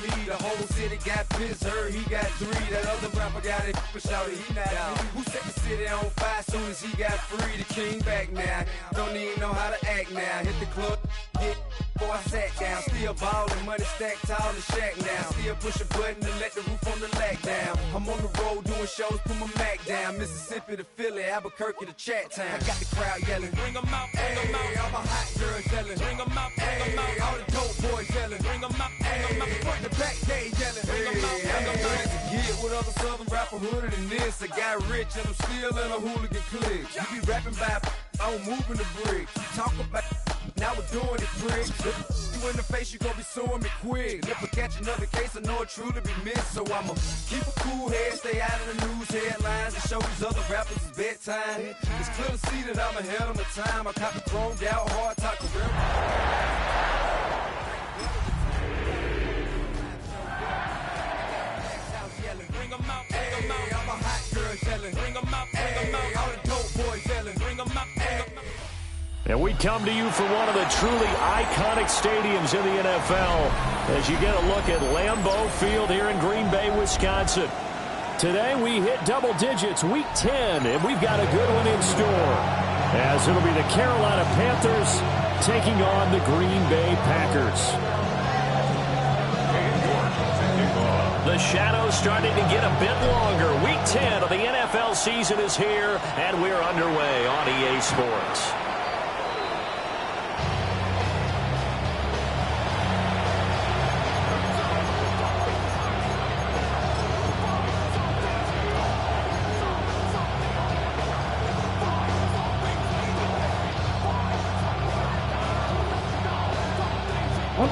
me. The whole city got pissed, heard he got 3. That other rapper got it, but shouted he not out. Who set the city on fire soon as he got free? The king back now, don't even know how to act now. Hit the club, get before I sat down. Still ballin', money stacked tall in the shack now. Still push a button to let the roof on the lack down. I'm on the road doing shows, put my Mac down. Mississippi to Philly, Albuquerque to Chat Town. I got the crowd yelling, bring 'em out, bring 'em out. All my hot girls yelling, bring 'em out, bring 'em out. All the dope boys yelling, bring 'em out, bring 'em out. Front the back gate yelling, bring 'em out, bring 'em out. To get with other southern rapper hooded than this. I got rich and I'm still in a hooligan clique. You be rapping by, I'm moving the bricks. You talk about, now we're doing it tricks. You in the face, you gon' be suing me quick. If I catch another case, I know it truly be missed. So I'ma keep a cool head, stay out of the news headlines, and show these other rappers it's bedtime. It's clear to see that I'm ahead of my time. I cop the chromed out, hard talk career. Bring 'em out, bring 'em out. All my hot girls yelling, bring 'em out, bring 'em out. All the dope boys yelling, bring 'em out, bring 'em out. And we come to you from one of the truly iconic stadiums in the NFL as you get a look at Lambeau Field here in Green Bay, Wisconsin. Today we hit double digits, Week 10, and we've got a good one in store, as it'll be the Carolina Panthers taking on the Green Bay Packers. The shadows starting to get a bit longer. Week 10 of the NFL season is here, and we're underway on EA Sports.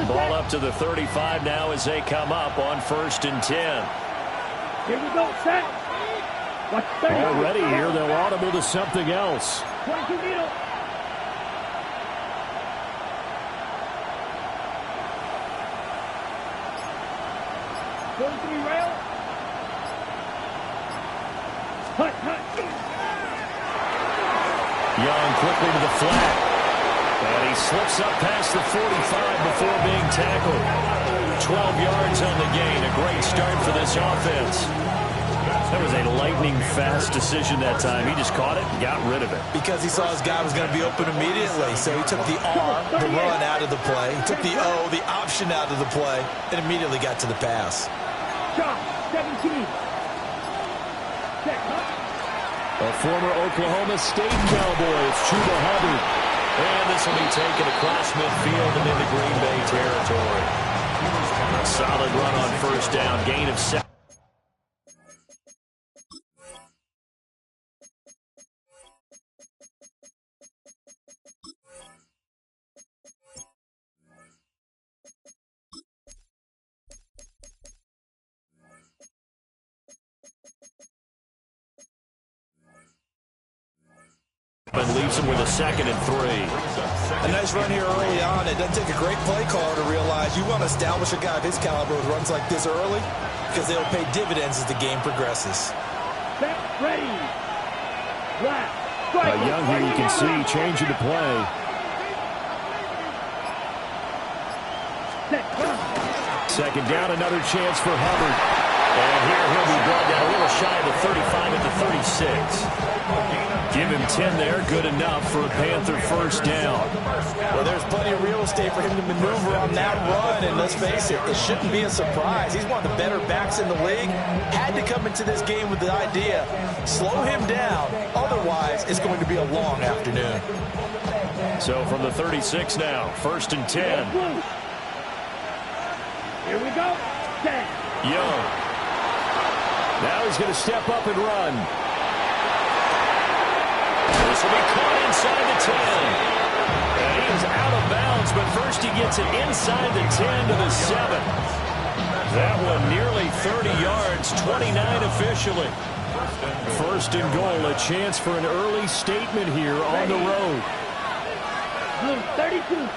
Ball up to the 35 now as they come up on 1st and 10. Here we go, set. Already here, they'll audible to something else. 22 needle. Rail. Hut, hut. Young quickly to the flat. And he slips up past the 45 before being tackled. 12 yards on the gain. A great start for this offense. That was a lightning-fast decision that time. He just caught it and got rid of it. Because he saw his guy was going to be open immediately. So he took the R, the run, out of the play. He took the O, the option, out of the play, and immediately got to the pass. Shot, 17. A former Oklahoma State Cowboy. It's Chuba Hubbard. And this will be taken across midfield and into Green Bay territory. A solid run on 1st down. Gain of 7. And leaves him with a 2nd and 3. A nice run here early on. It doesn't take a great play caller to realize you want to establish a guy of his caliber with runs like this early, because they'll pay dividends as the game progresses. Set, ready. Young here, you can see changing the play. Set, 2nd down, another chance for Hubbard. And here he'll be brought down a little shy of the 35 at the 36. Give him 10 there, good enough for a Panther 1st down. Well, there's plenty of real estate for him to maneuver on that run, and let's face it, it shouldn't be a surprise. He's one of the better backs in the league. Had to come into this game with the idea, slow him down, otherwise it's going to be a long afternoon. So from the 36 now, 1st and 10. Here we go. Set. Young. Now he's going to step up and run. This will be caught inside the 10. And he is out of bounds, but first he gets it inside the 10 to the 7. That one nearly 30 yards, 29 officially. 1st and goal, a chance for an early statement here on the road. 32.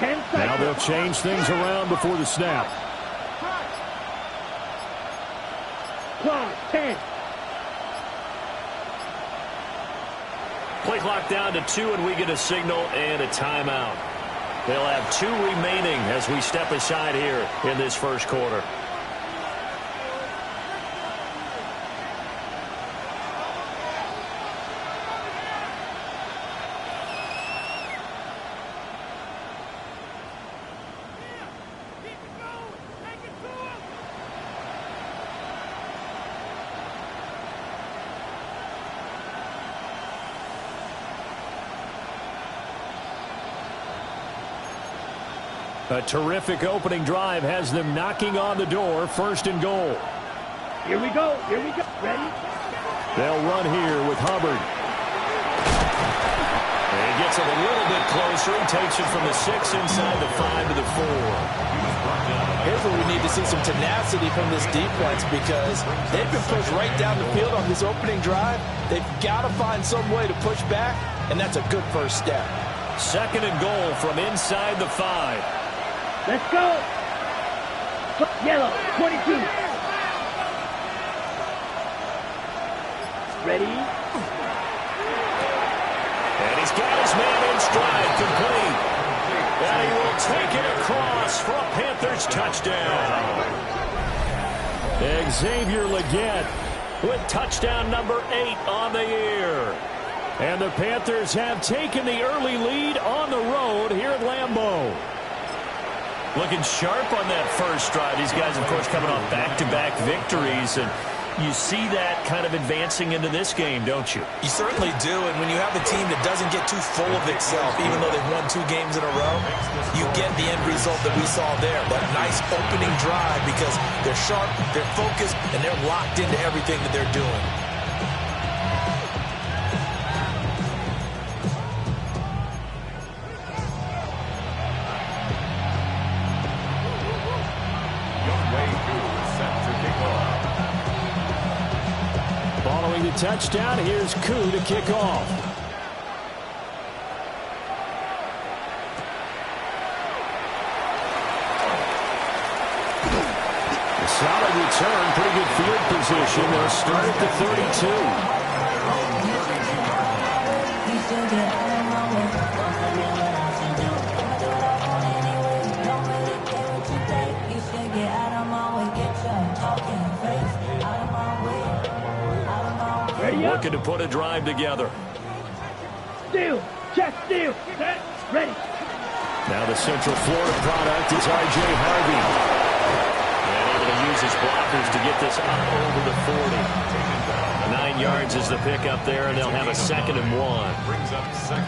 10 seconds. Now they'll change things around before the snap. Clock, 10. Play clock down to 2, and we get a signal and a timeout. They'll have 2 remaining as we step aside here in this first quarter. A terrific opening drive has them knocking on the door. 1st and goal. Here we go. Here we go. Ready? They'll run here with Hubbard. And he gets it a little bit closer. He takes it from the 6 inside the 5 to the 4. Here's where we need to see some tenacity from this defense because they've been pushed right down the field on this opening drive. They've got to find some way to push back, and that's a good first step. 2nd and goal from inside the 5. Let's go. Yellow, 22. Ready? And he's got his man in stride, complete. And he will take it across for a Panthers touchdown. Xavier Legette with touchdown number 8 on the year. And the Panthers have taken the early lead on the road here at Lambeau. Looking sharp on that first drive. These guys, of course, coming off back-to-back victories, and you see that kind of advancing into this game, don't you? You certainly do, and when you have a team that doesn't get too full of itself, even though they've won 2 games in a row, you get the end result that we saw there, that nice opening drive because they're sharp, they're focused, and they're locked into everything that they're doing. Following the touchdown, here's Koo to kick off. A solid return, pretty good field position. They'll start at the 32. Looking to put a drive together. Steal. Check steal. Set. Ready. Now the Central Florida product is R.J. Harvey. And able to use his blockers to get this up over the 40. 9 yards is the pickup there, and they'll have a 2nd and 1.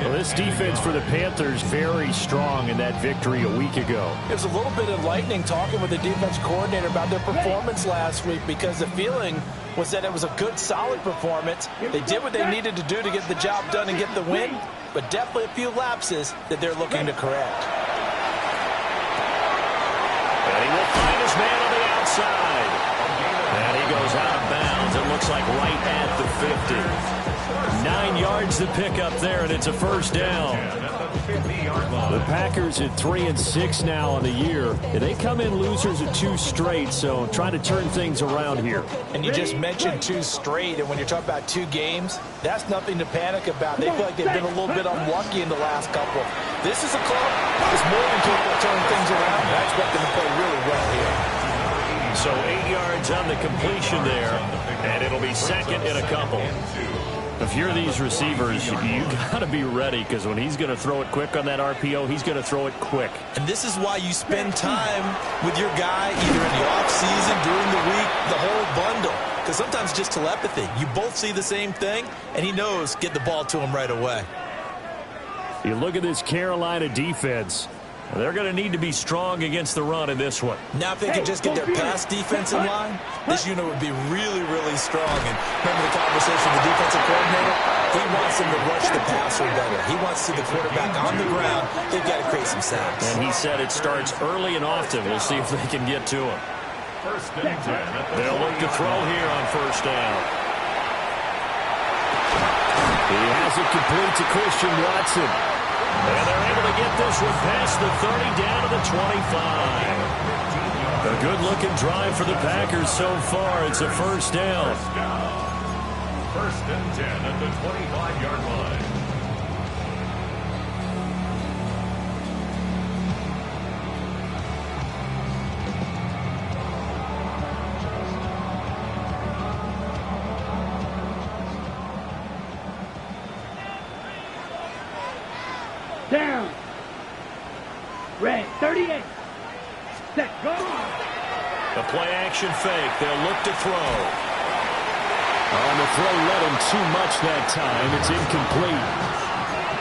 Well, this defense for the Panthers very strong in that victory a week ago. It was a little bit enlightening talking with the defense coordinator about their performance last week because the feeling was that it was a good, solid performance. They did what they needed to do to get the job done and get the win, but definitely a few lapses that they're looking to correct. And he will find his man on the outside. And he goes out of bounds. It looks like right at the 50. 9 yards to pick up there, and it's a 1st down. The Packers at 3-6 now on the year. And they come in losers of 2 straight, so trying to turn things around here. And you just mentioned 2 straight, and when you're talking about 2 games, that's nothing to panic about. They feel like they've been a little bit unlucky in the last couple. This is a club that's more than capable of turning things around, and I expect them to play really well here. So 8 yards on the completion there, and it'll be 2nd and a couple. If you're these receivers, you got to be ready because when he's going to throw it quick on that RPO, he's going to throw it quick. And this is why you spend time with your guy either in the offseason, during the week, the whole bundle. Because sometimes just telepathy. You both see the same thing, and he knows get the ball to him right away. You look at this Carolina defense. They're going to need to be strong against the run in this one. Now, if they could just get their pass defense in line, this unit would be really, really strong. And remember the conversation with the defensive coordinator? He wants them to rush the passer better. He wants to see the quarterback on the ground. They've got to create some sacks. And he said it starts early and often. We'll see if they can get to him. They'll look to throw here on 1st down. He has it complete to Christian Watson. And they're able to get this one past the 30 down to the 25. A good-looking drive for the Packers so far. It's a 1st down. 1st and 10 at the 25-yard line. The play-action fake. They'll look to throw. On the throw, led him too much that time. It's incomplete.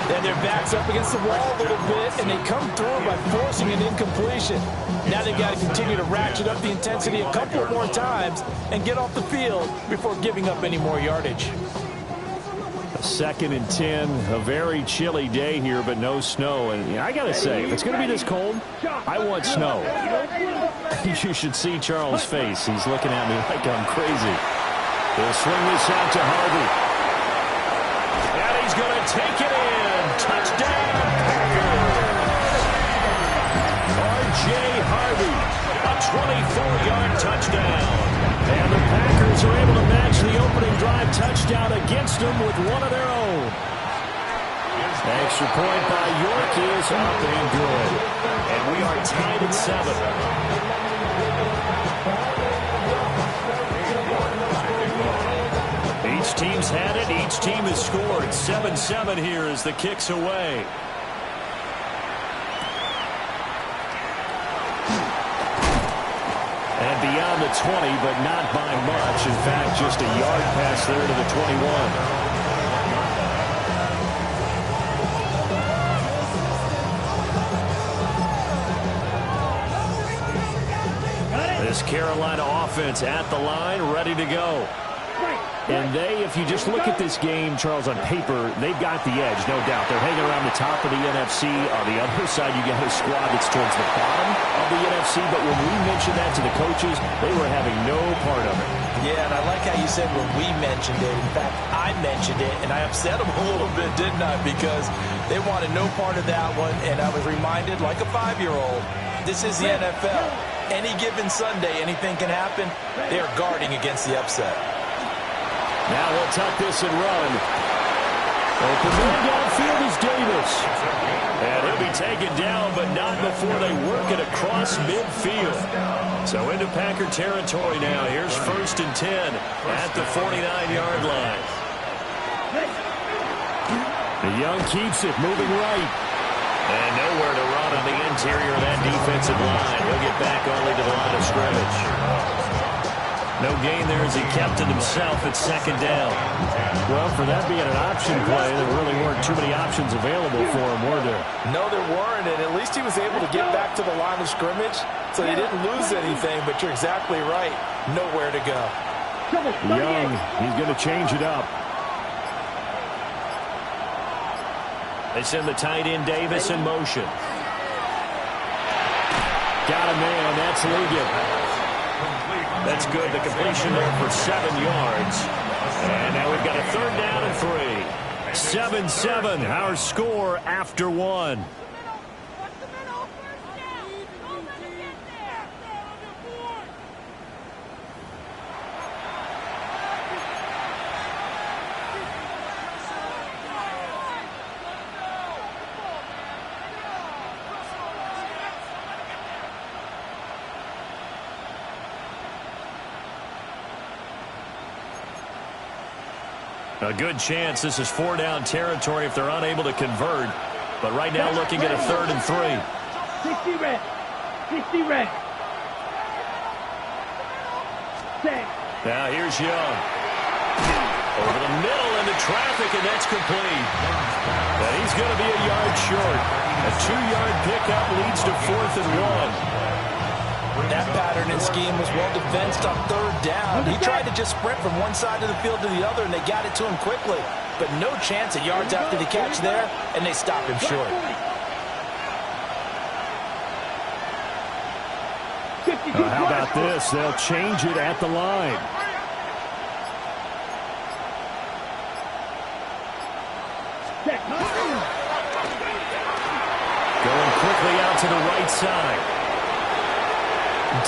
Then their back's up against the wall a little bit, and they come through by forcing an incompletion. Now they've got to continue to ratchet up the intensity a couple more times and get off the field before giving up any more yardage. 2nd and 10, a very chilly day here, but no snow. And I got to say, if it's going to be this cold, I want snow. You should see Charles' face. He's looking at me like I'm crazy. He'll swing this out to Harvey. And he's going to take it in. Touchdown, Packers. R.J. Harvey, a 24-yard touchdown. And the Packers are able to match the opening drive touchdown against them with one of their own. Extra point by York is up and good. And we are tied at 7. Each team's had it. Each team has scored. 7-7 here as the kick's away. And beyond the 20, but not by much. In fact, just a yard pass there to the 21. This Carolina offense at the line, ready to go. And if you just look at this game, Charles, on paper, they've got the edge, no doubt. They're hanging around the top of the NFC. On the other side, you got a squad that's towards the bottom of the NFC. But when we mentioned that to the coaches, they were having no part of it. Yeah, and I like how you said when we mentioned it. In fact, I mentioned it, and I upset them a little bit, didn't I? Because they wanted no part of that one, and I was reminded, like a 5-year-old, this is the NFL. Any given Sunday, anything can happen. They are guarding against the upset. Now we'll tuck this and run. Open man downfield is Davis. And he'll be taken down, but not before they work it across midfield. So into Packer territory now. Here's 1st and 10 at the 49-yard line. The Young keeps it, moving right. And nowhere to run on the interior of that defensive line. He'll get back only to the line of scrimmage. No gain there as he kept it himself at 2nd down. Well, for that being an option play, there really weren't too many options available for him, were there? No, there weren't, and at least he was able to get back to the line of scrimmage, so he didn't lose anything, but you're exactly right. Nowhere to go. Young, he's going to change it up. They send the tight end Davis in motion. Got a man, that's Ligon. That's good. The completion there for 7 yards. And now we've got a 3rd down and 3. 7-7, our score after 1. A good chance this is 4-down territory if they're unable to convert. But right now looking at a 3rd and 3. 60 red. 60 red. Now here's Young. Over the middle into traffic, and that's complete. But he's going to be a yard short. A 2-yard pickup leads to 4th and 1. That pattern and scheme was well defensed on 3rd down. He tried to just sprint from one side of the field to the other, and they got it to him quickly. But no chance of yards after the catch there, and they stopped him short. How about this? They'll change it at the line. Going quickly out to the right side.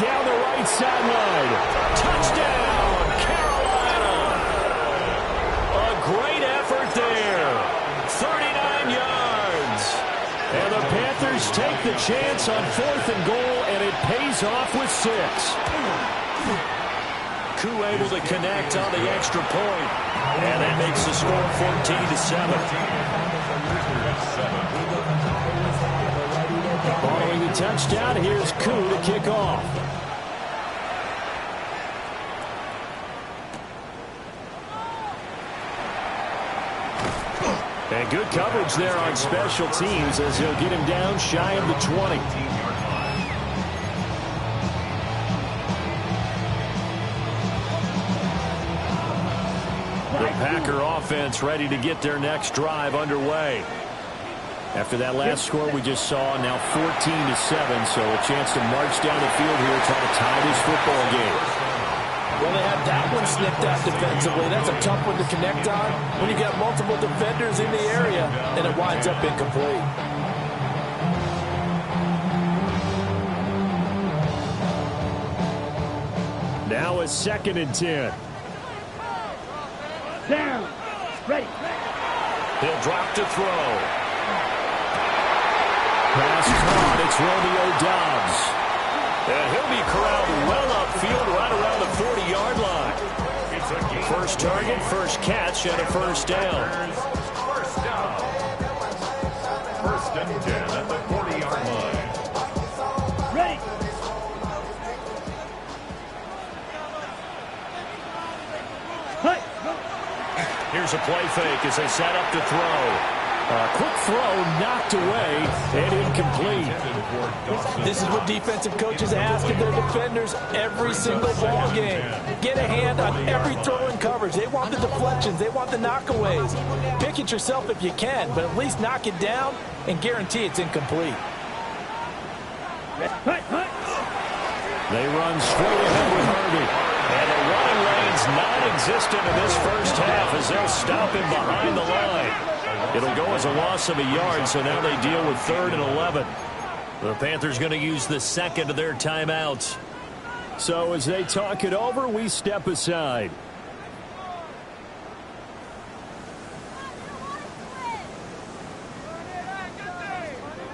Down the right sideline. Touchdown, Carolina. A great effort there. 39 yards. And the Panthers take the chance on 4th and goal, and it pays off with 6. Koo able to connect on the extra point. And that makes the score 14-7. Following the touchdown, here's Koo to kick off. And good coverage there on special teams as he'll get him down shy of the 20. The Packer offense ready to get their next drive underway. After that last score we just saw, now 14-7, so a chance to march down the field here, try to tie this football game. Well, they had that one snipped out defensively. That's a tough one to connect on when you got multiple defenders in the area, and it winds up incomplete. Now a 2nd and 10. Down. Ready. He'll drop to throw. Pass caught. It's Romeo Doubs. And he'll be corralled well upfield right around the 40-yard line. First target, first catch, and a first down. First down. 1st and 10 at the 40-yard line. Ready. Hey. Here's a play fake as they set up to throw. A quick throw knocked away and incomplete. This is what defensive coaches ask of their defenders every single ball game. Get a hand on every throw in coverage. They want the deflections. They want the knockaways. Pick it yourself if you can, but at least knock it down and guarantee it's incomplete. They run straight ahead with Harvey. And the running lane's non-existent in this first half as they'll stop him behind the line. It'll go as a loss of a yard, so now they deal with 3rd and 11. The Panthers going to use the second of their timeouts. So as they talk it over, we step aside.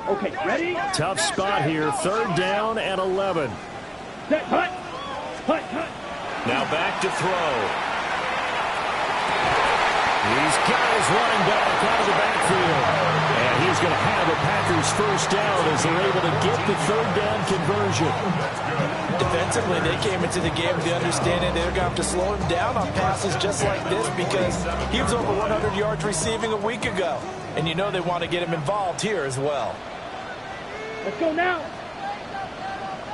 Okay, ready? Tough spot here, 3rd down and 11. Set, hut. Hut, hut. Now back to throw. He's got his running back out of the backfield. And he's going to have the Packers first down as they're able to get the 3rd down conversion. Defensively, they came into the game with the understanding they're going to have to slow him down on passes just like this because he was over 100 yards receiving a week ago. And you know they want to get him involved here as well. Let's go now.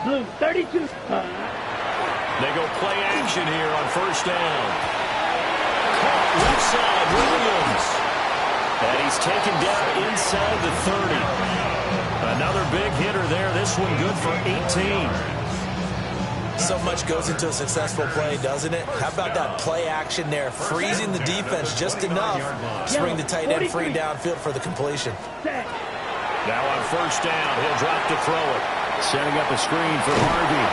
Blue, 32. They go play action here on first down. Caught left side, Williams. And he's taken down inside the 30. Another big hitter there. This one good for 18. So much goes into a successful play, doesn't it? How about that play action there, freezing the defense just enough to bring the tight end free downfield for the completion. Now on first down, he'll drop to throw it. Setting up a screen for Harvey.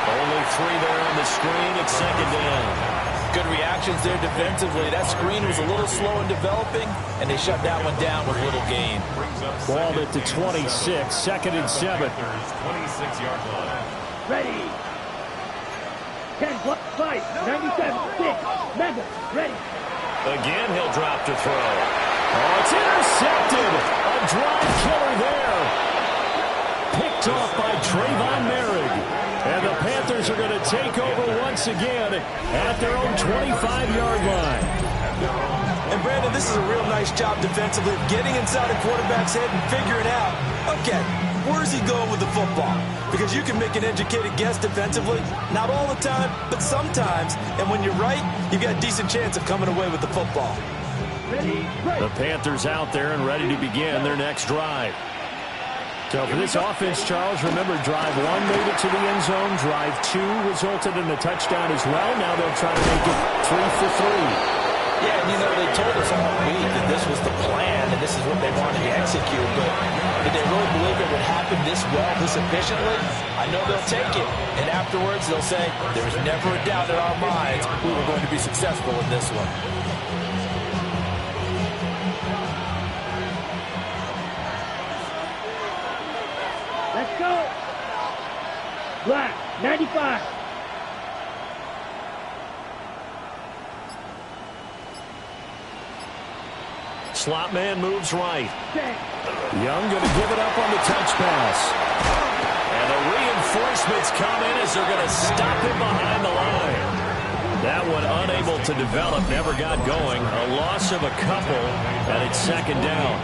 Only 3 there on the screen. It's 2nd down. Good reactions there defensively. That screen was a little slow in developing, and they shut that one down with little gain. Ball at the 26, 2nd and 7. 26-yard line. Ready. 10, 5, 97, 6. Mega, ready. Again, he'll drop to throw. Oh, it's intercepted. A drive killer there. Picked off by Trayvon Merrick. And the Panthers are going to take over once again at their own 25-yard line. And, Brandon, this is a real nice job defensively of getting inside the quarterback's head and figuring out, okay, where's he going with the football? Because you can make an educated guess defensively. Not all the time, but sometimes. And when you're right, you've got a decent chance of coming away with the football. The Panthers out there and ready to begin their next drive. So for this offense, Charles, remember, drive 1 made it to the end zone. Drive 2 resulted in a touchdown as well. Now they'll try to make it 3 for 3. Yeah, and you know, they told us all week that this was the plan and this is what they wanted to execute. But did they really believe it would happen this well, this efficiently? I know they'll take it. And afterwards, they'll say, there was never a doubt in our minds we were going to be successful in this one. Let's go. Black, 95. Slot man moves right. Young going to give it up on the touch pass. And the reinforcements come in as they're going to stop him behind the line. That one unable to develop, never got going. A loss of a couple, and it's second down.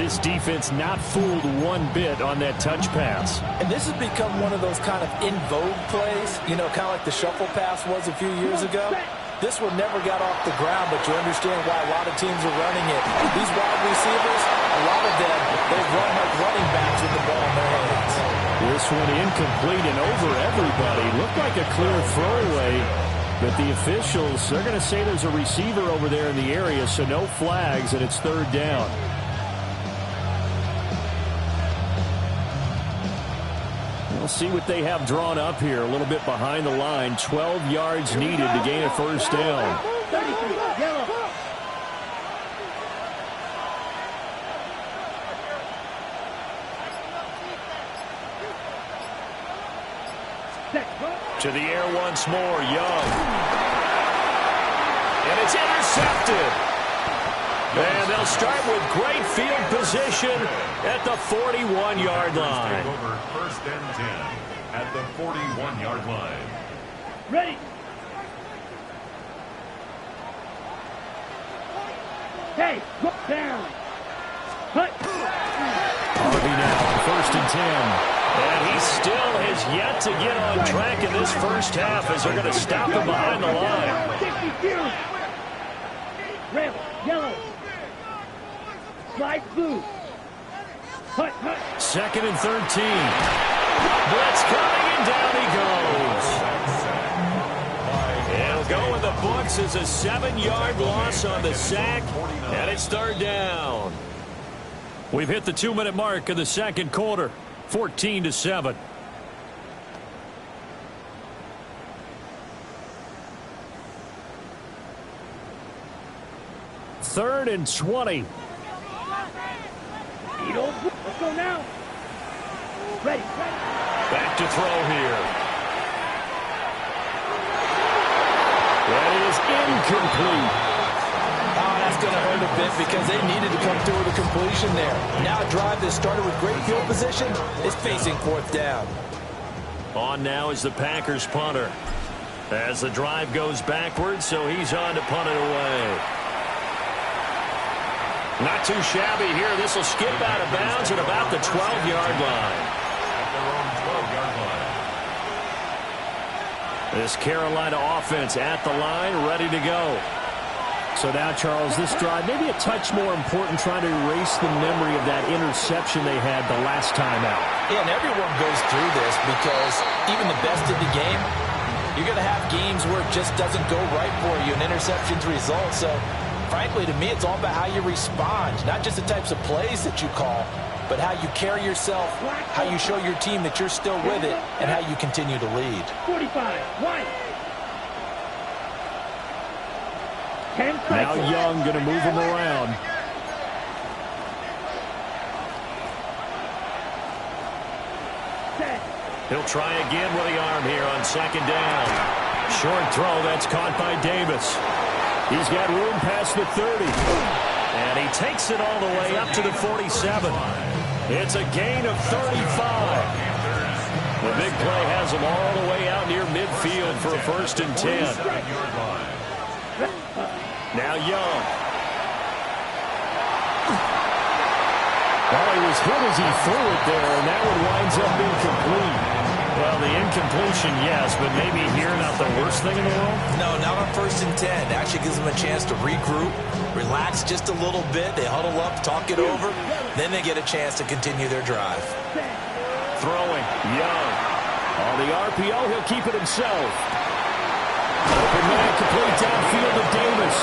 This defense not fooled one bit on that touch pass. And this has become one of those kind of in vogue plays, you know, kind of like the shuffle pass was a few years ago. This one never got off the ground, but you understand why a lot of teams are running it. These wide receivers, a lot of them, they run like running backs with the ball in their hands. This one incomplete and over everybody. Looked like a clear throwaway, but the officials, they're going to say there's a receiver over there in the area, so no flags, and it's third down. We'll see what they have drawn up here. A little bit behind the line. 12 yards needed to gain a first down. 33, yellow. To the air once more, Young. And it's intercepted. And they'll start with great field position at the 41-yard line. Over first and 10 at the 41-yard line. Ready. Hey, go down. Hut. Harvey now, first and 10. And he still has yet to get on track in this first half as they're going to stop him behind the line. 62. Red, yellow. Slide blue. Hut, hut. Second and 13. Blitz coming, and down he goes. It'll go in the books as a 7-yard loss on the sack, and it's third down. We've hit the 2-minute mark of the second quarter, 14-7. Third and 20. Let's go now. Ready. Back to throw here. That is incomplete. Oh, that's going to hurt a bit because they needed to come through with a completion there. Now a drive that started with great field position is facing fourth down. On now is the Packers punter. As the drive goes backwards, so he's on to punt it away. Not too shabby here. This will skip out of bounds at about the 12-yard line. At their own 12-yard line. This Carolina offense at the line, ready to go. So now, Charles, this drive maybe a touch more important, trying to erase the memory of that interception they had the last time out. Yeah, and everyone goes through this because even the best in the game, you're going to have games where it just doesn't go right for you, and interceptions result. So frankly, to me, it's all about how you respond, not just the types of plays that you call, but how you carry yourself, how you show your team that you're still with it, and how you continue to lead. 45, one. 10 seconds. Now Young going to move him around. He'll try again with the arm here on second down. Short throw, that's caught by Davis. He's got room past the 30. And he takes it all the way up to the 47. It's a gain of 35. The big play has him all the way out near midfield for a first and 10. Now Young. Well, he was hit as he threw it there, and that one winds up incomplete. Well, the incompletion, yes, but maybe here not the worst thing in the world? No, not on first and 10. It actually gives them a chance to regroup, relax just a little bit. They huddle up, talk it over. Then they get a chance to continue their drive. Throwing, Young. On the RPO, he'll keep it himself. Open man, complete downfield to Davis.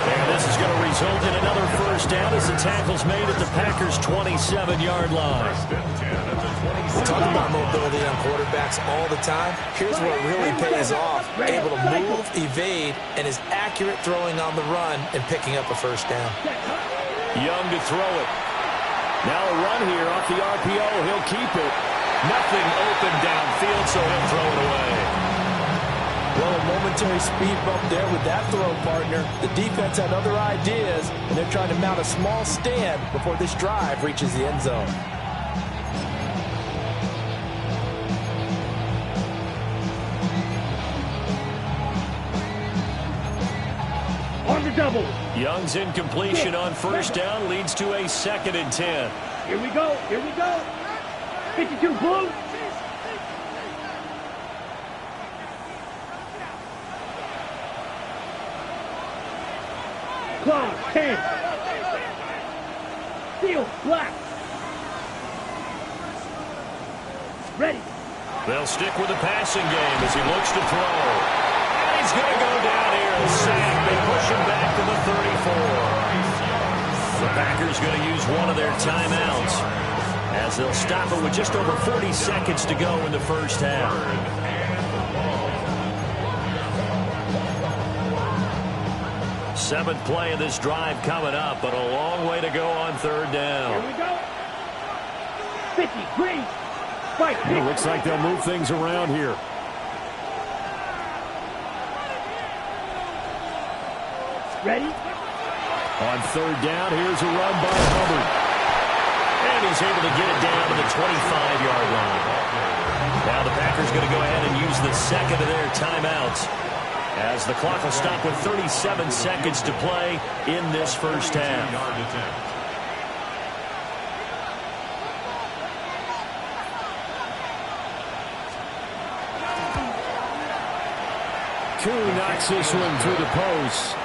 And this is going to result in another first down as the tackle's made at the Packers' 27-yard line. We talk about mobility on quarterbacks all the time. Here's where it really pays off. Able to move, evade, and is accurate throwing on the run and picking up a first down. Young to throw it. Now a run here off the RPO. He'll keep it. Nothing open downfield, so he'll throw it away. Well, a momentary speed bump there with that throw, partner. The defense had other ideas, and they're trying to mount a small stand before this drive reaches the end zone. double. Young's incompletion on first down leads to a 2nd and 10. Here we go. Here we go. 52 blue. Claw, 10. Steel, black. Ready. They'll stick with the passing game as he looks to throw. And he's going to go down here and sack. They push him back to the 34. The Packers going to use one of their timeouts as they'll stop it with just over 40 seconds to go in the first half. Seventh play of this drive coming up, but a long way to go on third down. Here we go. 50, green. Fight. It looks like they'll move things around here. Ready? On third down, here's a run by Hubbard. And he's able to get it down to the 25-yard line. Now the Packers going to go ahead and use the second of their timeouts as the clock will stop with 37 seconds to play in this first half. Koo knocks this one through the post.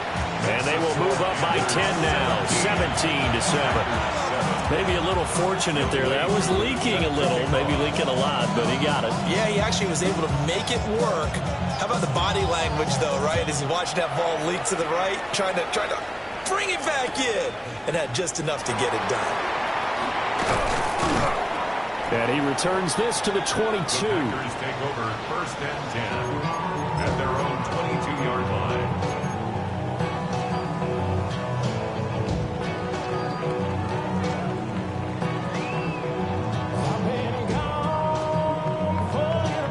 And they will move up by 10 now, 17-7. Maybe a little fortunate there. That was leaking a little, maybe leaking a lot, but he got it. Yeah, he actually was able to make it work. How about the body language, though, right? As he watched that ball leak to the right, trying to bring it back in, and had just enough to get it done. And he returns this to the 22. Packers take over 1st and 10 at their own 22-yard line.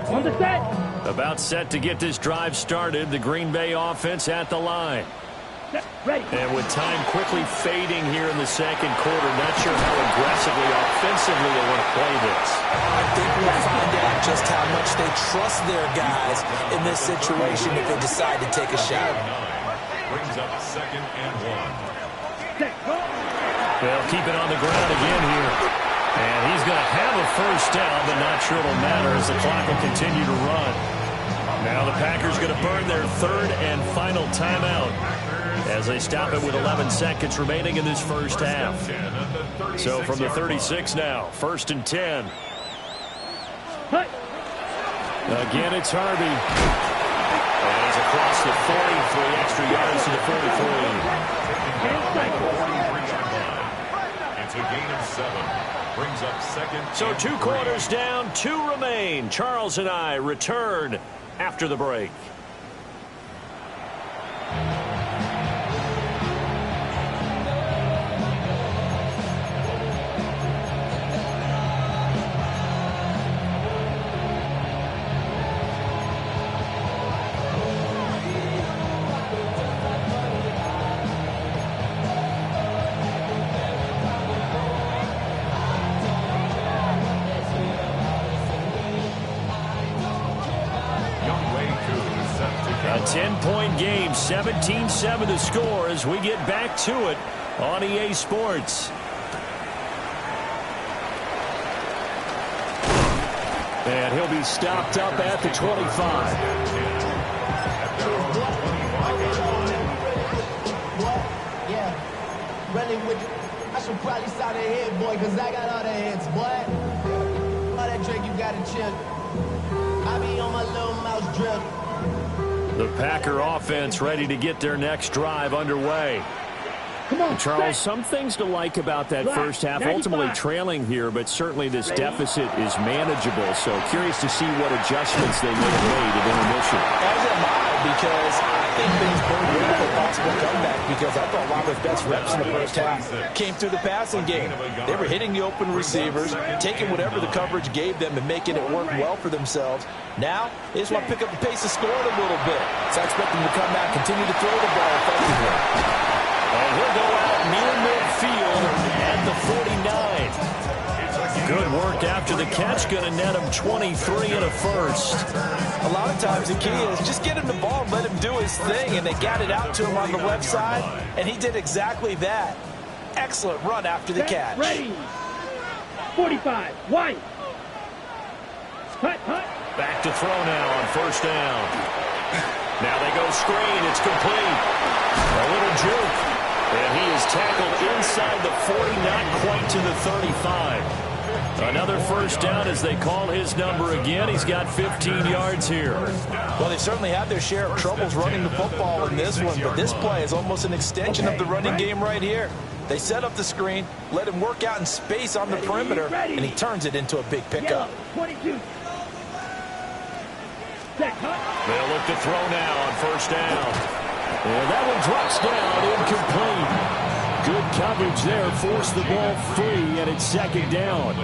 On the set. About set to get this drive started. The Green Bay offense at the line. Set. Ready. And with time quickly fading here in the second quarter, not sure how aggressively, offensively they want to play this. I think we'll find out just how much they trust their guys in this situation if they decide to take a shot. Brings up 2nd and 1. Set. Go. They'll keep it on the ground again here. And he's going to have a first down, but not sure it'll matter as the clock will continue to run. Now the Packers going to burn their third and final timeout as they stop it with 11 seconds remaining in this first half. So from the 36 now, 1st and 10. Hut. Again, it's Harvey. And he's across the 40 for the extra yards to the 43. It's a gain of 7. Brings up 2nd. So 2 quarters down, 2 remain. Charles and I return after the break. A 10-point game, 17-7 the score as we get back to it on EA Sports. And he'll be stopped up at the 25. Yeah, running with I should probably start a head, boy, because I got all the heads, boy. All that drink, you got to chill. I be on my little mouse drip. The Packer offense ready to get their next drive underway. Come on, Charles, set. some things to like about that Black, first half. 95. Ultimately trailing here, but certainly this Ready? deficit is manageable. So curious to see what adjustments they may have made at intermission. As am I, because I think things bode well for a possible comeback, because I thought a lot of their best reps in the first half came through the passing game. They were hitting the open receivers, taking whatever the coverage gave them and making it work well for themselves. Now, they just want to pick up the pace of scoring a little bit. So I expect them to come back, continue to throw the ball effectively. And he'll go out near midfield at the 49. Good work after the catch. Going to net him 23 and a first. A lot of times the key is just get him the ball and let him do his thing, and they got it out to him on the left side, and he did exactly that. Excellent run after the catch. Ready. 45. White. Hut. Back to throw now on first down. Now they go screen. It's complete. A little juke. And he is tackled inside the 40, not quite to the 35. Another first down as they call his number again. He's got 15 yards here. Well, they certainly had their share of troubles running the football in this one, but this play is almost an extension of the running game right here. They set up the screen, let him work out in space on the perimeter, and he turns it into a big pickup. 22. They'll look to throw now on first down. And that one drops down, incomplete. Good coverage there, forced the ball free, and it's second down.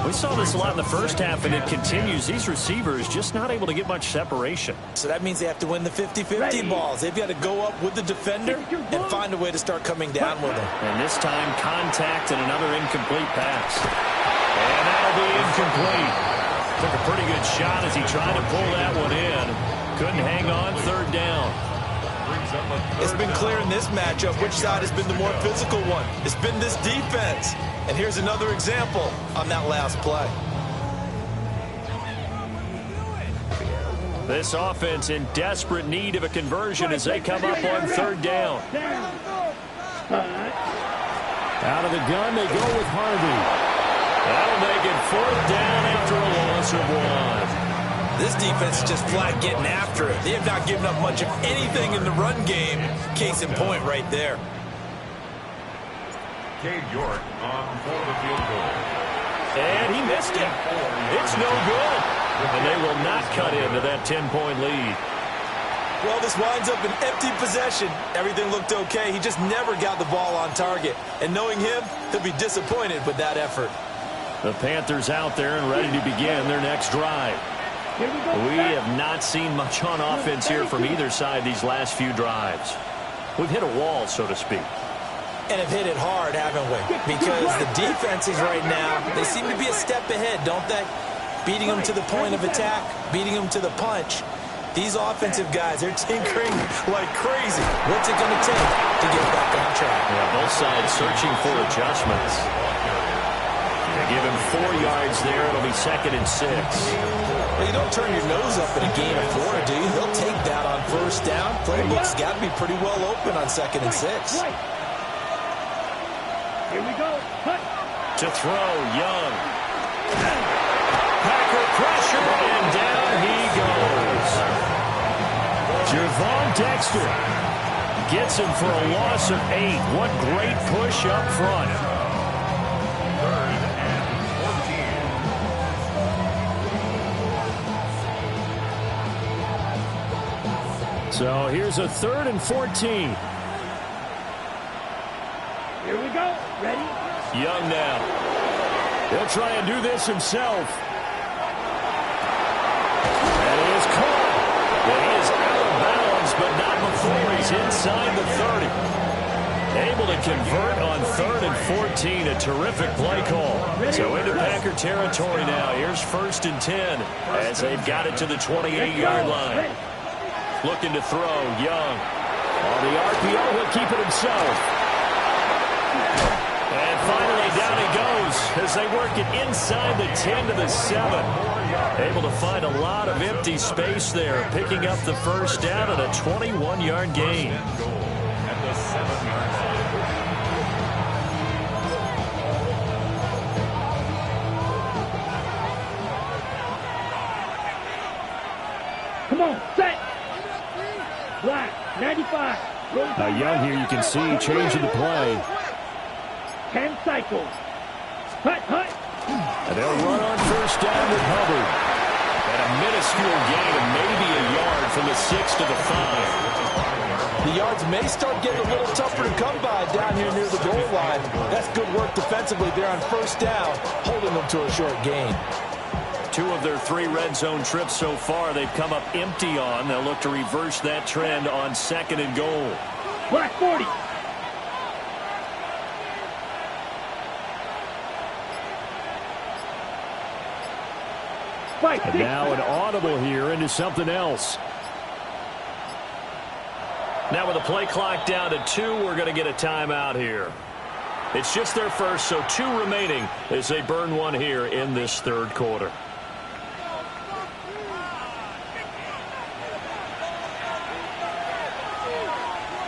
We saw this a lot in the first half, and it continues. These receivers just not able to get much separation. So that means they have to win the 50-50 balls. They've got to go up with the defender and find a way to start coming down with him. And this time, contact and another incomplete pass. And that'll be incomplete. Took a pretty good shot as he tried to pull that one in. Couldn't hang on, third down. It's been clear in this matchup which side has been the more physical one. It's been this defense. And here's another example on that last play. This offense in desperate need of a conversion as they come up on third down. Out of the gun, they go with Harvey. That'll make it fourth down after a loss of one. This defense is just flat getting after it. They have not given up much of anything in the run game. Case in point right there. Cade York on for the field goal. And he missed it. It's no good. And they will not cut into that 10-point lead. Well, this winds up an empty possession. Everything looked okay. He just never got the ball on target. And knowing him, he'll be disappointed with that effort. The Panthers out there and ready to begin their next drive. We have not seen much on offense here from either side these last few drives. We've hit a wall, so to speak. And have hit it hard, haven't we? Because the defenses right now, they seem to be a step ahead, don't they? Beating them to the point of attack, beating them to the punch. These offensive guys, they're tinkering like crazy. What's it going to take to get back on track? Yeah, both sides searching for adjustments. They give him 4 yards there. It'll be 2nd and 6. Well, you don't turn your nose up at a gain of 4, do you? They'll take that on first down. Playbook's got to be pretty well open on 2nd and 6. Here we go. To throw, Young. Packer pressure, and down he goes. Javon Dexter gets him for a loss of 8. What great push up front. So here's a 3rd and 14. Here we go. Ready? Young now. He'll try and do this himself. And he is caught. Well, he is out of bounds, but not before he's inside the 30. Able to convert on 3rd and 14. A terrific play call. So into Packer territory now. Here's 1st and 10 as they've got it to the 28-yard line. Looking to throw, Young. On the RPO, he'll keep it himself. And finally, down he goes as they work it inside the 10 to the 7. Able to find a lot of empty space there, picking up the first down and a 21-yard gain. At the 7-yard line. Come on, set. Black, 95. Now Young here, you can see changing the play. 10 cycles. Hut. And they'll run on first down with Hubbard. And a minuscule gain of maybe a yard from the 6 to the 5. The yards may start getting a little tougher to come by down here near the goal line. That's good work defensively there on first down, holding them to a short gain. 2 of their 3 red zone trips so far they've come up empty on. They'll look to reverse that trend on 2nd and goal. Black 40. And now an audible here into something else. Now with the play clock down to 2, we're going to get a timeout here. It's just their first, so 2 remaining as they burn one here in this third quarter.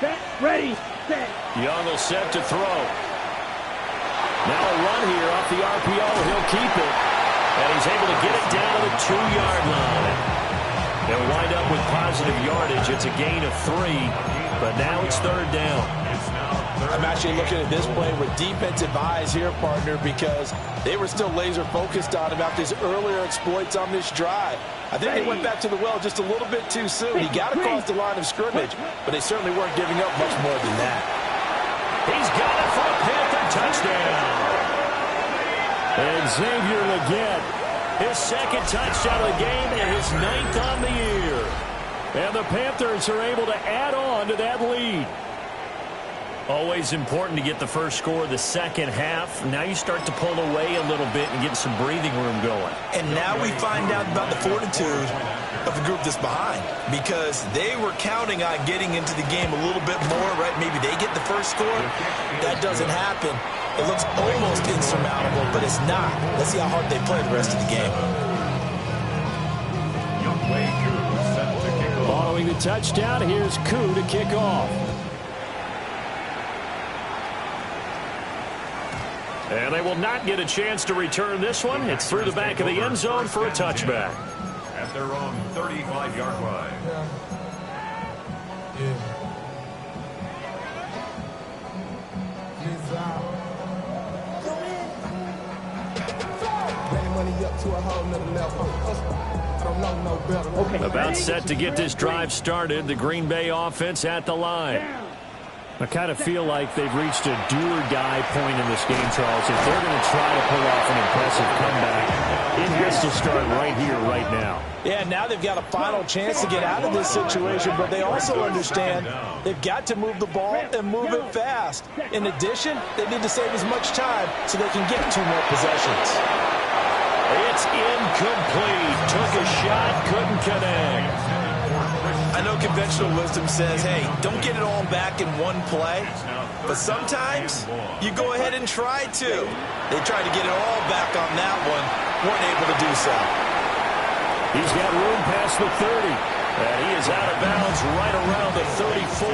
Set, ready, set. Young will set to throw. Now a run here off the RPO. He'll keep it. And he's able to get it down to the 2-yard line. And we wind up with positive yardage. It's a gain of 3, but now it's third down. I'm actually looking at this play with defensive eyes here, partner, because they were still laser focused on about his earlier exploits on this drive. I think they went back to the well just a little bit too soon. He got across the line of scrimmage, but they certainly weren't giving up much more than that. He's got it for a Panther touchdown. And Xavier Legette, his second touchdown of the game and his 9th on the year. And the Panthers are able to add on to that lead. Always important to get the first score of the second half. Now you start to pull away a little bit and get some breathing room going. And now we find out about the fortitude of the group that's behind, because they were counting on getting into the game a little bit more, right? Maybe they get the first score. That doesn't happen. It looks almost insurmountable, but it's not. Let's see how hard they play the rest of the game. Following the touchdown, here's Koo to kick off. And they will not get a chance to return this one. It's through the back of the end zone for a touchback. At their own 35-yard line. About set to get this drive started. The Green Bay offense at the line. I kind of feel like they've reached a do-or-die point in this game, Charles. If they're going to try to pull off an impressive comeback, it has to start right here, right now. Yeah, now they've got a final chance to get out of this situation, but they also understand they've got to move the ball and move it fast. In addition, they need to save as much time so they can get 2 more possessions. It's incomplete. Took a shot, couldn't connect. I know conventional wisdom says, hey, don't get it all back in one play, but sometimes you go ahead and try to. They tried to get it all back on that one, weren't able to do so. He's got room past the 30, and he is out of bounds right around the 34.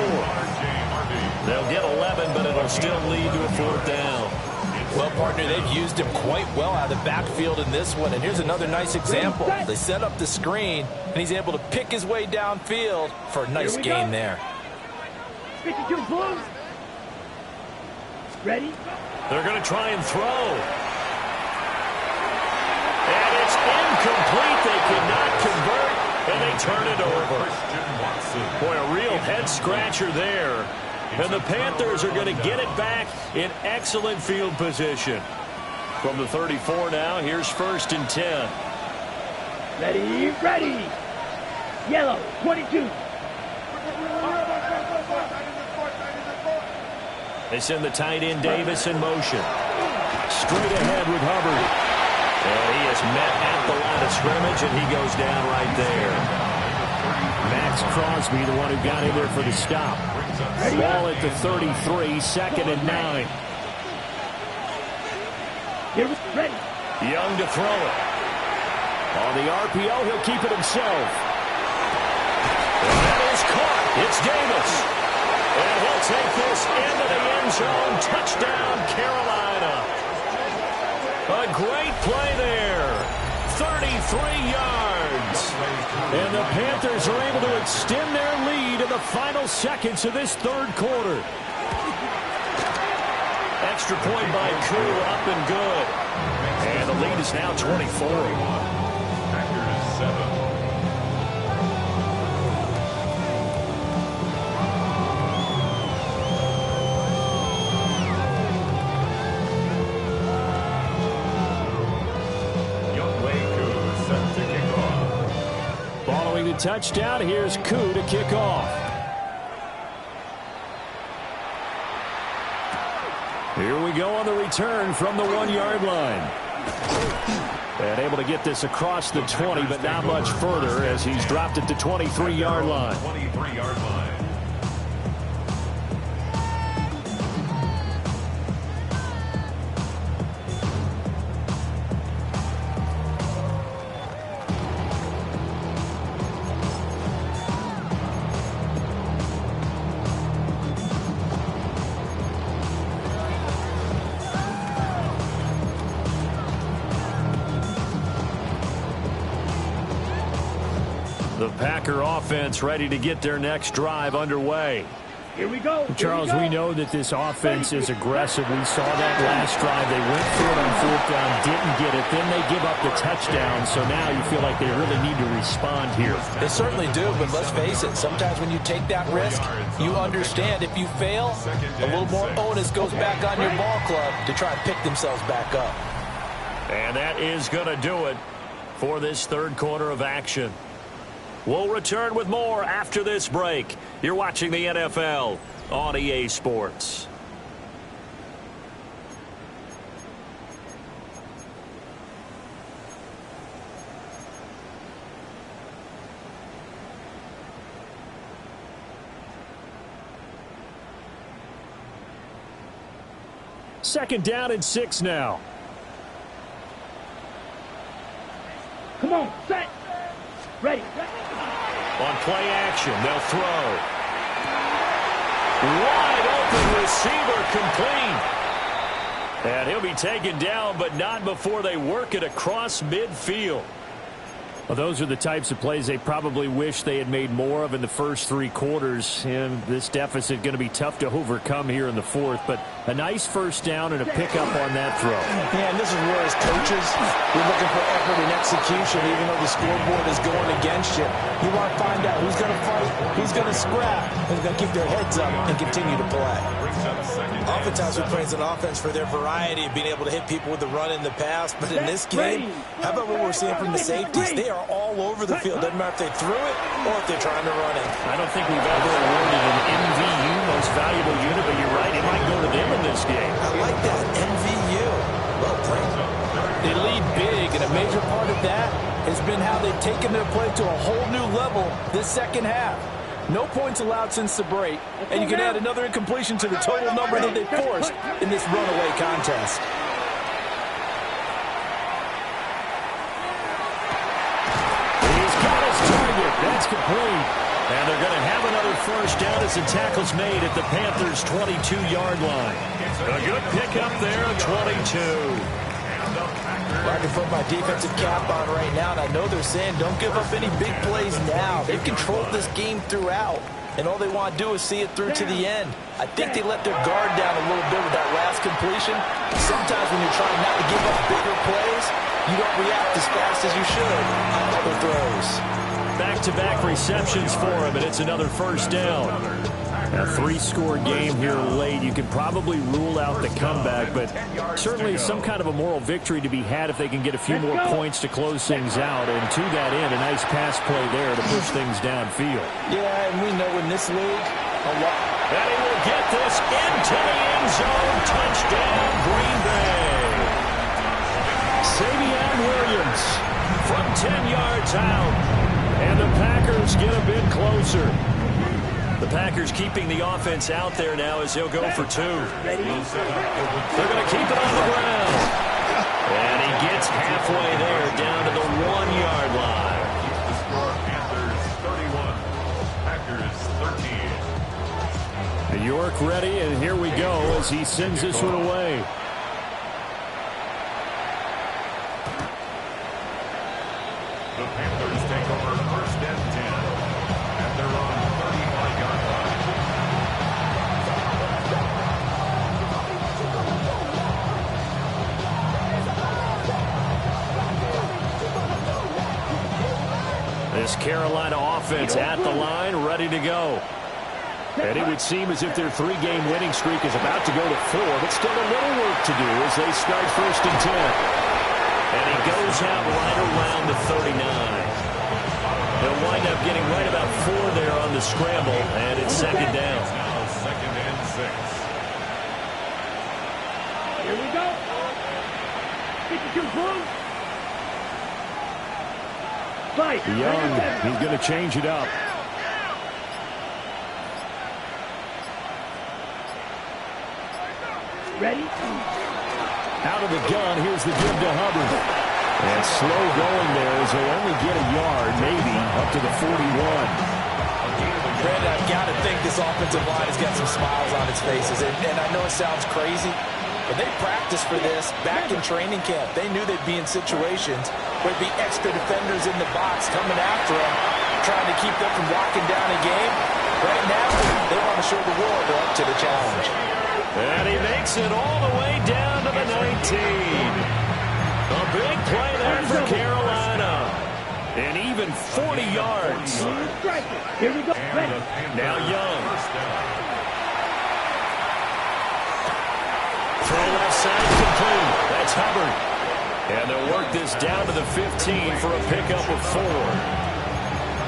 They'll get 11, but it'll still lead to a 4th down. Well, partner, they've used him quite well out of the backfield in this one. And here's another nice example. They set up the screen, and he's able to pick his way downfield for a nice gain there. 52 Blues. Ready? They're going to try and throw. And it's incomplete. They could not convert, and they turn it over. Boy, a real head-scratcher there. And the Panthers are going to get it back in excellent field position. From the 34 now, here's 1st and 10. Ready, ready. Yellow, 22. They send the tight end Davis in motion. Straight ahead with Hubbard. And he is met at the line of scrimmage, and he goes down right there. Max Crosby, the one who got in there for the stop. Ball at the 33, 2nd and 9. Ready. Young to throw it. On the RPO, he'll keep it himself. And that is caught. It's Davis. And he'll take this into the end zone. Touchdown, Carolina. A great play there. 33 yards. And the Panthers are able to extend their lead in the final seconds of this third quarter. Extra point by Koo, up and good. And the lead is now 24. Packers 7. Following the touchdown, here's Koo to kick off. Here we go on the return from the 1-yard line. And able to get this across the 20, but not much further as he's dropped it to 23-yard line. 23-yard line. The Packer offense ready to get their next drive underway. Here we go. Charles, we know that this offense is aggressive. We saw that last drive. They went for it on 4th down, didn't get it. Then they give up the touchdown. So now you feel like they really need to respond here. They certainly do, but let's face it. Sometimes when you take that risk, you understand if you fail, a little more onus goes back on your ball club to try and pick themselves back up. And that is going to do it for this third quarter of action. We'll return with more after this break. You're watching the NFL on EA Sports. Second down and 6 now. Come on, set. Ready. On play action, they'll throw. Wide open receiver complete. And he'll be taken down, but not before they work it across midfield. Well, those are the types of plays they probably wish they had made more of in the first 3 quarters. And this deficit going to be tough to overcome here in the 4th. But a nice first down and a pickup on that throw. Yeah, and this is where as coaches, you're looking for effort and execution, even though the scoreboard is going against you. You want to find out who's going to fight, who's going to scrap, who's going to keep their heads up and continue to play. Oftentimes we praise an offense for their variety of being able to hit people with the run in the pass. But in this game, how about what we're seeing from the safeties? They are all over the field. Doesn't matter if they threw it or if they're trying to run it. I don't think we've ever awarded an MVU, most valuable unit, but you're right, it might go to them in this game. I like that, MVU. Well played. They lead big, and a major part of that has been how they've taken their play to a whole new level this second half. No points allowed since the break, and you can add another incompletion to the total number that they forced in this runaway contest. He's got his target. That's complete. And they're going to have another first down as the tackle's made at the Panthers' 22-yard line. A good pickup there, 22. I can put my defensive cap on right now, and I know they're saying don't give up any big plays now. They've controlled this game throughout, and all they want to do is see it through to the end. I think they let their guard down a little bit with that last completion. Sometimes when you're trying not to give up bigger plays, you don't react as fast as you should on other throws. Back-to-back receptions for him, and it's another first down. A 3-score game here late. You could probably rule out the comeback, but certainly some kind of a moral victory to be had if they can get a few more points to close things out. And to that end, a nice pass play there to push things downfield. Yeah, and we know in this league, a lot. And he will get this into the end zone. Touchdown, Green Bay. Savion Williams from 10 yards out. And the Packers get a bit closer. The Packers keeping the offense out there now as they'll go for 2. They're going to keep it on the ground. And he gets halfway there down to the 1-yard line. The score, Panthers 31, Packers 13. York ready, and here we go as he sends this one away. The Panthers take over first and 10 at their own 35-yard line. This Carolina offense at the line, ready to go. And it would seem as if their 3-game winning streak is about to go to 4, but still a little work to do as they start first and 10. And he goes out right around the 39. They'll wind up getting right about 4 there on the scramble, and it's second down. Now second and 6. Here we go. 50 Young, he's going to change it up. Ready? Out of the gun, here's the give to Hubbard. And slow going there as they'll only get a yard, maybe, up to the 41. Brandon, I've got to think this offensive line has got some smiles on its faces. And I know it sounds crazy, but they practiced for this back in training camp. They knew they'd be in situations where there'd be extra defenders in the box coming after them, trying to keep them from locking down a game. Right now, they want to show the world they're up to the challenge. And he makes it all the way down to the 19. A big play there for Carolina. And even 40 yards. Here we go. Ready. Now Young. Throw left side complete. That's Hubbard. And they'll work this down to the 15 for a pickup of 4.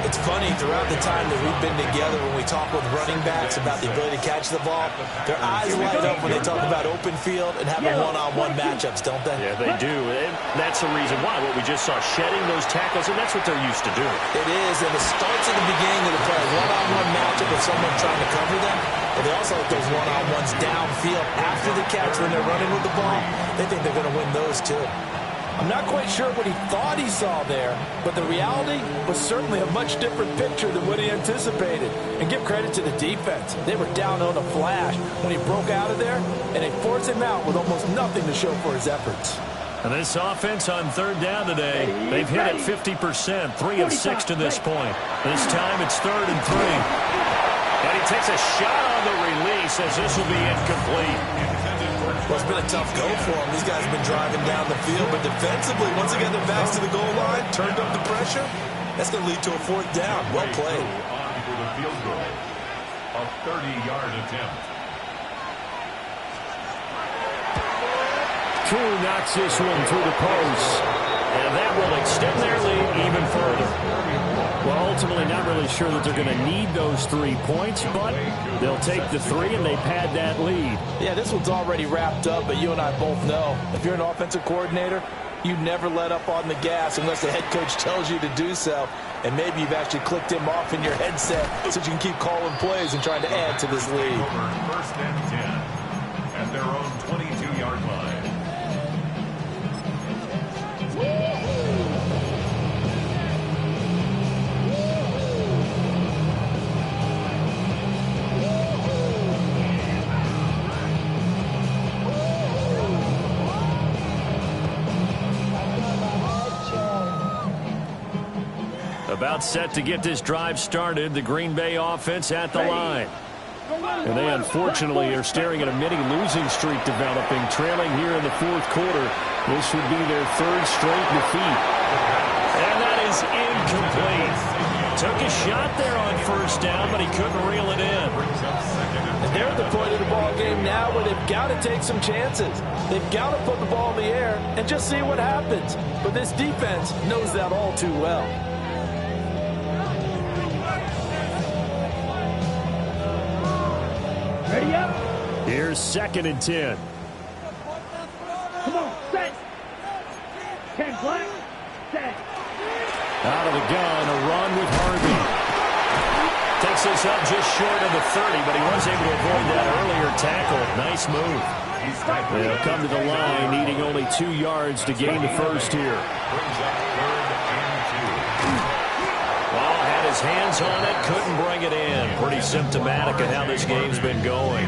It's funny, throughout the time that we've been together, when we talk with running backs about the ability to catch the ball, their eyes light up when they talk about open field and having one-on-one matchups, don't they? Yeah, they do. And that's the reason why. What we just saw, shedding those tackles, and that's what they're used to doing. It is, and it starts at the beginning of the play. One-on-one matchup with someone trying to cover them, but they also like those one-on-ones downfield after the catch when they're running with the ball. They think they're going to win those, too. I'm not quite sure what he thought he saw there, but the reality was certainly a much different picture than what he anticipated. And give credit to the defense. They were down on a flash when he broke out of there, and they forced him out with almost nothing to show for his efforts. And this offense on third down today, they've hit it 50%, 3 of 6 to this point. This time it's 3rd and 3. And he takes a shot on the release as this will be incomplete. Well, it's been a tough go for them. These guys have been driving down the field, but defensively, once again, their backs to the goal line, turned up the pressure. That's going to lead to a 4th down. Well played. On for the field goal. A 30-yard attempt. True knocks this one through the post, and that will extend their lead even further. Well, ultimately, not really sure that they're going to need those 3 points, but they'll take the 3, and they've had that lead. Yeah, this one's already wrapped up, but you and I both know if you're an offensive coordinator, you never let up on the gas unless the head coach tells you to do so. And maybe you've actually clicked him off in your headset so you can keep calling plays and trying to add to this lead. 1st and 10 at their own 22-yard line. About set to get this drive started, the Green Bay offense at the line. And they unfortunately are staring at a mini losing streak developing, trailing here in the 4th quarter. This would be their 3rd straight defeat. And that is incomplete. Took a shot there on 1st down, but he couldn't reel it in. And they're at the point of the ball game now where they've got to take some chances. They've got to put the ball in the air and just see what happens. But this defense knows that all too well. Ready up. Here's 2nd and 10. Come on, set. 10 black, set. Out of the gun, a run with Harvey. Takes this up just short of the 30, but he was able to avoid that earlier tackle. Nice move. They'll come to the line, needing only 2 yards to gain the 1st here. Ball had his hands on it, couldn't bring it in. Pretty symptomatic of how this game's been going.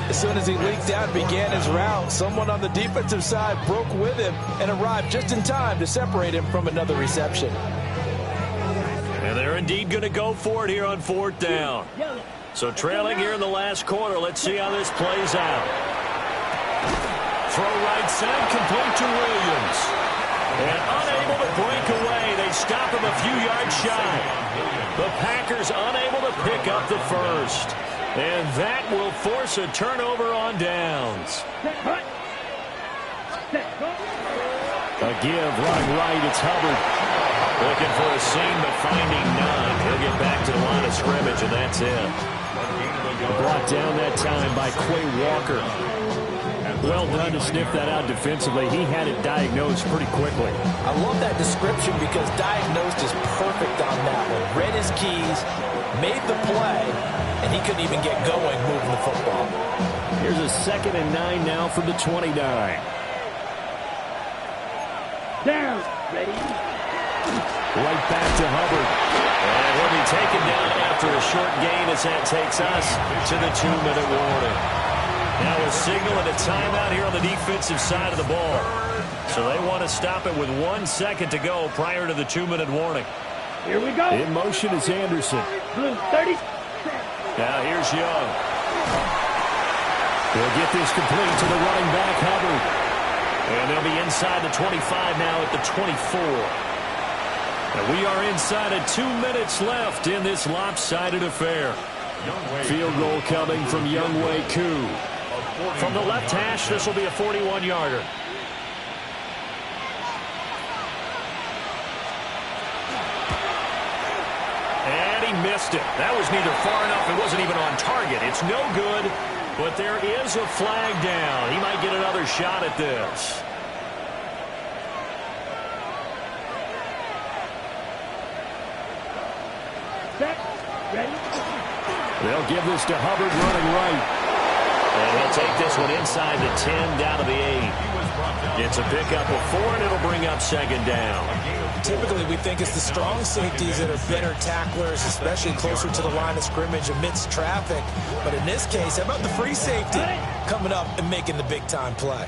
As soon as he leaked out and began his route, someone on the defensive side broke with him and arrived just in time to separate him from another reception. And they're indeed going to go for it here on 4th down. So trailing here in the last quarter, let's see how this plays out. Throw right side, complete to Williams. And unable to break away, they stop him a few yards shy. The Packers unable to pick up the 1st. And that will force a turnover on downs. A give, running right, it's Hubbard. Looking for a seam, but finding none. He'll get back to the line of scrimmage, and that's it. Brought down that time by Quay Walker. Well done to sniff that out defensively. He had it diagnosed pretty quickly. I love that description because diagnosed is perfect on that one. Read his keys, made the play, and he couldn't even get going moving the football. Here's a 2nd and 9 now from the 29. Down. Ready. Right back to Hubbard. And he'll be taken down after a short gain as that takes us to the 2-minute warning. Now a signal and a timeout here on the defensive side of the ball. So they want to stop it with 1 second to go prior to the 2-minute warning. Here we go. In motion is Anderson. Blue 30. Now here's Young. They'll get this complete to the running back, Hubbard. And they'll be inside the 25 now at the 24. And we are inside of 2 minutes left in this lopsided affair. Field goal coming from Younghoe Koo. From the left hash, this will be a 41-yarder. And he missed it. That was neither far enough. It wasn't even on target. It's no good, but there is a flag down. He might get another shot at this. Set. Ready. They'll give this to Hubbard running right. And he'll take this one inside the 10 down to the 8. It's a pickup of 4, and it'll bring up 2nd down. Typically, we think it's the strong safeties that are better tacklers, especially closer to the line of scrimmage amidst traffic. But in this case, how about the free safety coming up and making the big-time play?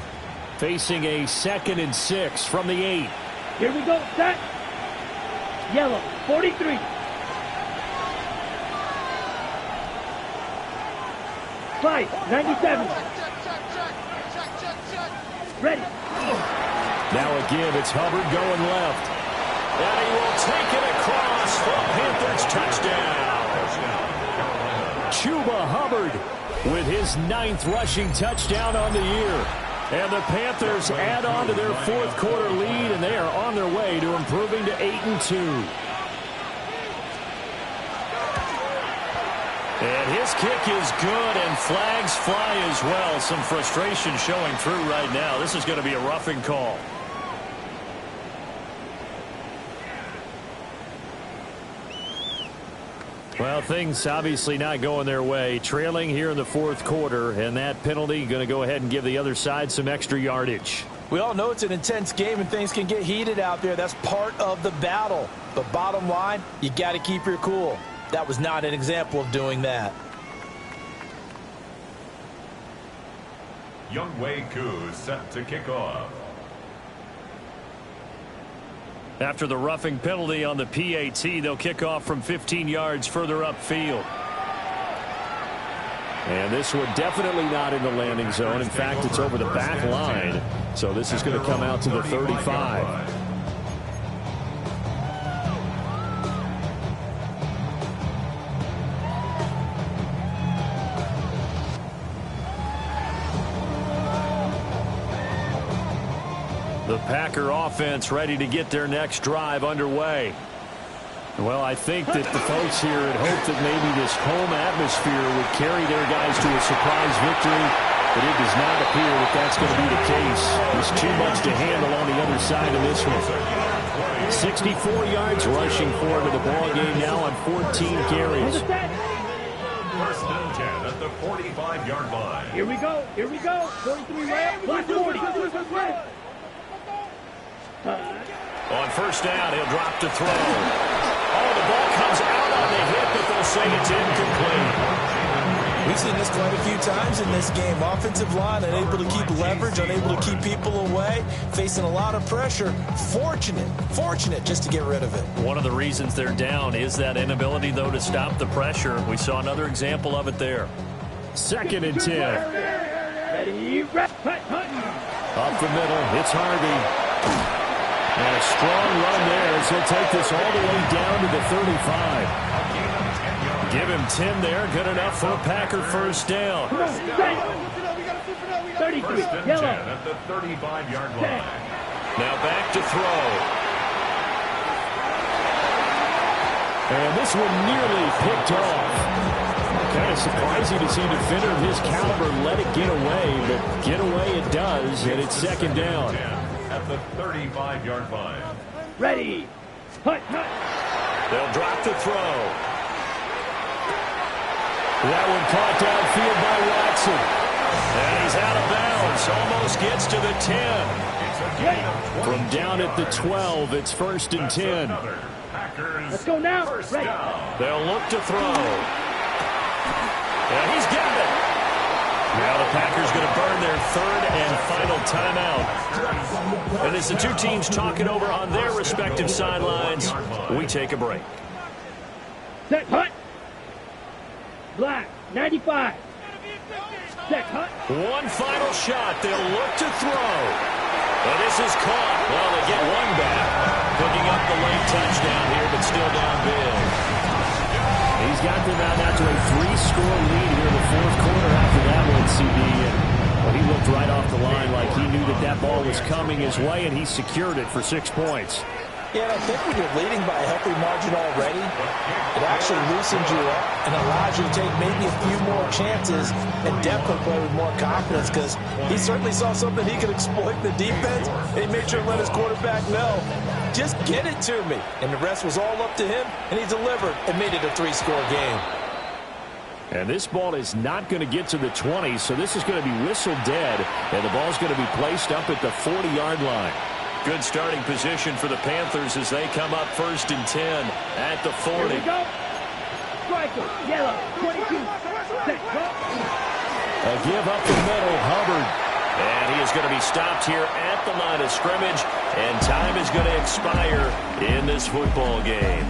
Facing a 2nd and 6 from the 8. Here we go. Set. Yellow 43. Fight 97. Ready. Now again, it's Hubbard going left. And he will take it across for Panthers touchdown. Chuba Hubbard with his 9th rushing touchdown on the year. And the Panthers add on to their 4th quarter lead, and they are on their way to improving to 8-2. And his kick is good, and flags fly as well. Some frustration showing through right now. This is going to be a roughing call. Well, things obviously not going their way. Trailing here in the 4th quarter, and that penalty going to go ahead and give the other side some extra yardage. We all know it's an intense game and things can get heated out there. That's part of the battle. But bottom line, you got to keep your cool. That was not an example of doing that. Younghoe Koo set to kick off. After the roughing penalty on the PAT, they'll kick off from 15 yards further upfield. And this one definitely not in the landing zone. In fact, it's over the back line. So this is going to come out to the 35. The Packer offense ready to get their next drive underway. Well, I think that the folks here had hoped that maybe this home atmosphere would carry their guys to a surprise victory, but it does not appear that that's going to be the case. There's too much to handle on the other side of this one. 64 yards rushing forward to the ball game now on 14 carries. First and 10 at the 45-yard line. Here we go. Here we go. 43 right. 40. On first down, he'll drop to throw. Oh, the ball comes out on the hit, but they'll say it's incomplete. We've seen this quite a few times in this game. Offensive line unable to keep leverage, unable to keep people away, facing a lot of pressure. Fortunate just to get rid of it. One of the reasons they're down is that inability, though, to stop the pressure. We saw another example of it there. 2nd and 10. Ready. Up the middle, it's Harvey. And a strong run there as he'll take this all the way down to the 35. Give him 10 there. Good enough for a Packer first down. 33. Yellow. At the 35-yard line. Now back to throw. And this one nearly picked off. Kind of surprising to see a defender of his caliber let it get away, but get away it does, and it's second down. At the 35-yard line. Ready. Hut, hut. They'll drop the throw. That one caught downfield by Watson. And he's out of bounds. Almost gets to the 10. From down at the 12, it's 1st and 10. Let's go now. Ready. They'll look to throw. And he's got it. Now the Packers going to burn their 3rd and final timeout. And as the two teams talk it over on their respective sidelines, we take a break. Set, hut. Black, 95. Set, hut. One final shot. They'll look to throw. And this is caught. Well, they get one back. Picking up the late touchdown here, but still down big. He's got them out to a 3-score lead here in the 4th quarter after that one, CD. And well, he looked right off the line like he knew that ball was coming his way, and he secured it for 6 points. Yeah, and I think when you're leading by a healthy margin already, it actually loosens you up and allows you to take maybe a few more chances and definitely play with more confidence, because he certainly saw something he could exploit in the defense, and he made sure to let his quarterback know, just get it to me. And the rest was all up to him, and he delivered and made it a 3-score game. And this ball is not going to get to the 20, so this is going to be whistled dead, and the ball's going to be placed up at the 40-yard line. Good starting position for the Panthers as they come up 1st and 10 at the 40. Here we go. Striker, yellow, 22. Set, hut. A give up the middle, Hubbard. And he is going to be stopped here at the line of scrimmage, and time is going to expire in this football game.